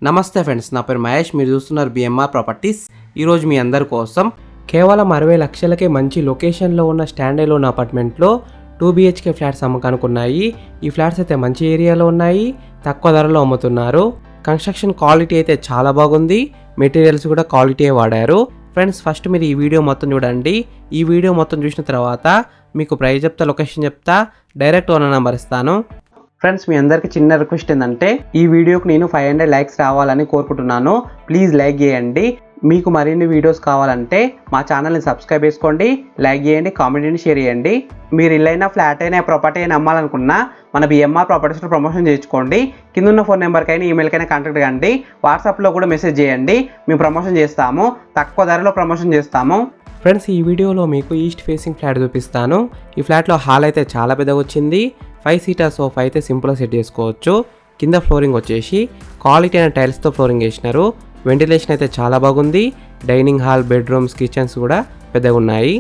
నమస్తే ఫ్రెండ్స్, నా పేరు మహేష్. మీరు చూస్తున్నారు బిఎంఆర్ ప్రాపర్టీస్. ఈరోజు మీ అందరి కోసం కేవలం 60 లక్షలకే మంచి లొకేషన్లో ఉన్న స్టాండ్ అలోన్ అపార్ట్మెంట్లో 2 BHK ఫ్లాట్స్ అమ్మకానికి ఉన్నాయి. ఈ ఫ్లాట్స్ అయితే మంచి ఏరియాలో ఉన్నాయి, తక్కువ ధరలో అమ్ముతున్నారు. కన్స్ట్రక్షన్ క్వాలిటీ అయితే చాలా బాగుంది, మెటీరియల్స్ కూడా క్వాలిటీ వాడారు. ఫ్రెండ్స్, ఫస్ట్ మీరు ఈ వీడియో మొత్తం చూడండి. ఈ వీడియో మొత్తం చూసిన తర్వాత మీకు ప్రైస్ చెప్తా, లొకేషన్ చెప్తా, డైరెక్ట్ ఓనర్ నెంబర్ ఇస్తాను. ఫ్రెండ్స్, మీ అందరికీ చిన్న రిక్వెస్ట్ ఏంటంటే ఈ వీడియోకి నేను 500 లైక్స్ రావాలని కోరుకుంటున్నాను. ప్లీజ్ లైక్ చేయండి. మీకు మరిన్ని వీడియోస్ కావాలంటే మా ఛానల్ని సబ్స్క్రైబ్ చేసుకోండి, లైక్ చేయండి, కామెంట్ చేయండి, షేర్ చేయండి. మీరు ఇల్లైనా ఫ్లాట్ అయినా ప్రాపర్టీ అయినా అమ్మాలనుకున్నా మన బిఎంఆర్ ప్రాపర్టీస్లో ప్రమోషన్ చేయించుకోండి. కింద ఉన్న ఫోన్ నెంబర్కైనా ఈమెయిల్కైనా కాంటాక్ట్ కండి. వాట్సాప్లో కూడా మెసేజ్ చేయండి, మేము ప్రమోషన్ చేస్తాము, తక్కువ ధరలో ప్రమోషన్ చేస్తాము. ఫ్రెండ్స్, ఈ వీడియోలో మీకు ఈస్ట్ ఫేసింగ్ ఫ్లాట్ చూపిస్తాను. ఈ ఫ్లాట్లో హాల్ అయితే చాలా పెద్దగా వచ్చింది. 5 సీటర్ సోఫా అయితే సింపుల్గా సెట్ చేసుకోవచ్చు. కింద ఫ్లోరింగ్ వచ్చేసి క్వాలిటీ అయిన టైల్స్తో ఫ్లోరింగ్ వేసినారు. వెంటిలేషన్ అయితే చాలా బాగుంది. డైనింగ్ హాల్, బెడ్రూమ్స్, కిచెన్స్ కూడా పెద్దగా ఉన్నాయి.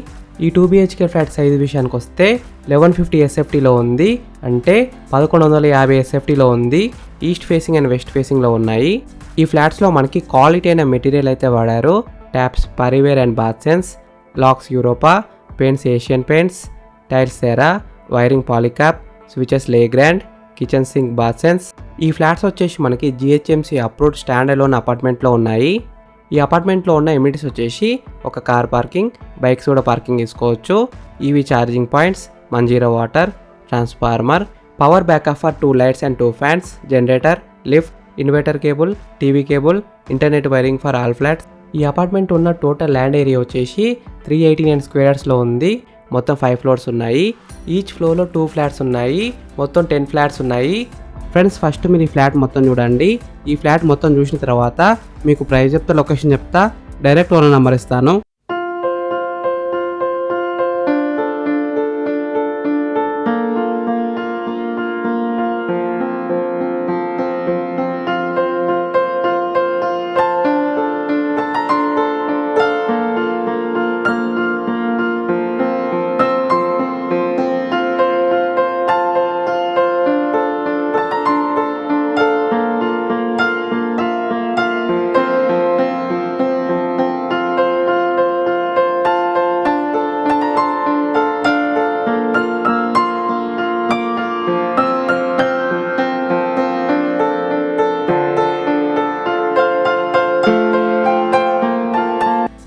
ఈ 2 BHK ఫ్లాట్ సైజు విషయానికి వస్తే 1150 SFTలో ఉంది, అంటే 1150 SFTలో ఉంది. ఈస్ట్ ఫేసింగ్ అండ్ వెస్ట్ ఫేసింగ్లో ఉన్నాయి. ఈ ఫ్లాట్స్లో మనకి క్వాలిటీ అయిన మెటీరియల్ అయితే వాడారు. Taps Parryware and Bathsense, locks Europa, paints Asian Paints, tiles Cera, wiring Polycab, switches Legrand, kitchen sink Bathsense. ఈ ఫ్లాట్స్ వచ్చేసి మనకి GHMC అప్రూవ్డ్ స్టాండ్ అలోన్ అపార్ట్మెంట్లో ఉన్నాయి. ఈ అపార్ట్మెంట్లో ఉన్న ఎమ్యూనిటీస్ వచ్చేసి ఒక కార్ పార్కింగ్, బైక్స్ కూడా పార్కింగ్ తీసుకోవచ్చు, EV charging points, Manjira water, transformer, power backup for 2 lights and 2 fans, generator, lift, inverter cable, TV cable, internet wiring for all flats. ఈ అపార్ట్మెంట్ ఉన్న టోటల్ ల్యాండ్ ఏరియా వచ్చేసి 389 square యార్డ్స్లో ఉంది. మొత్తం 5 floors ఉన్నాయి. Each ఫ్లోర్లో 2 flats ఉన్నాయి. మొత్తం 10 ఫ్లాట్స్ ఉన్నాయి. ఫ్రెండ్స్, ఫస్ట్ మీరు ఈ ఫ్లాట్ మొత్తం చూడండి. ఈ ఫ్లాట్ మొత్తం చూసిన తర్వాత మీకు ప్రైస్ చెప్తా, లొకేషన్ చెప్తా, డైరెక్ట్ ఓనర్ నెంబర్ ఇస్తాను.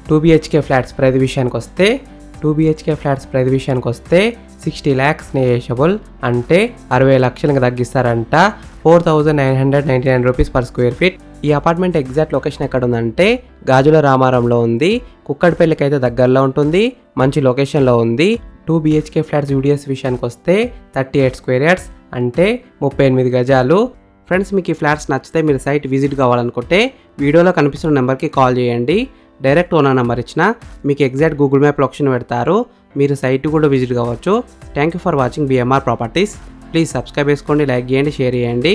టూ BHK ఫ్లాట్స్ ప్రైస్ విషయానికి వస్తే 60 lakhs నెగోషియబుల్, అంటే 60 లక్షలకు తగ్గిస్తారంట. 4999 రూపీస్ పర్ స్క్వేర్ ఫీట్. ఈ అపార్ట్మెంట్ ఎగ్జాక్ట్ లొకేషన్ ఎక్కడ ఉందంటే గాజుల రామారంలో ఉంది. కుక్కడపల్లికి అయితే దగ్గరలో ఉంటుంది, మంచి లొకేషన్లో ఉంది. 2 BHK ఫ్లాట్స్ UDS విషయానికి వస్తే 38 స్క్వేర్ యార్డ్స్, అంటే 38 గజాలు. ఫ్రెండ్స్, మీకు ఈ ఫ్లాట్స్ నచ్చితే మీరు సైట్ విజిట్ కావాలనుకుంటే వీడియోలో కనిపిస్తున్న నెంబర్కి కాల్ చేయండి. డైరెక్ట్ ఓనర్ నెంబర్ ఇచ్చిన మీకు ఎగ్జాక్ట్ గూగుల్ మ్యాప్ లొకేషన్ పెడతారు, మీరు సైట్ కూడా విజిట్ కావచ్చు. Thank you for watching BMR properties. Please subscribe చేసుకోండి, లైక్ చేయండి, షేర్ చేయండి.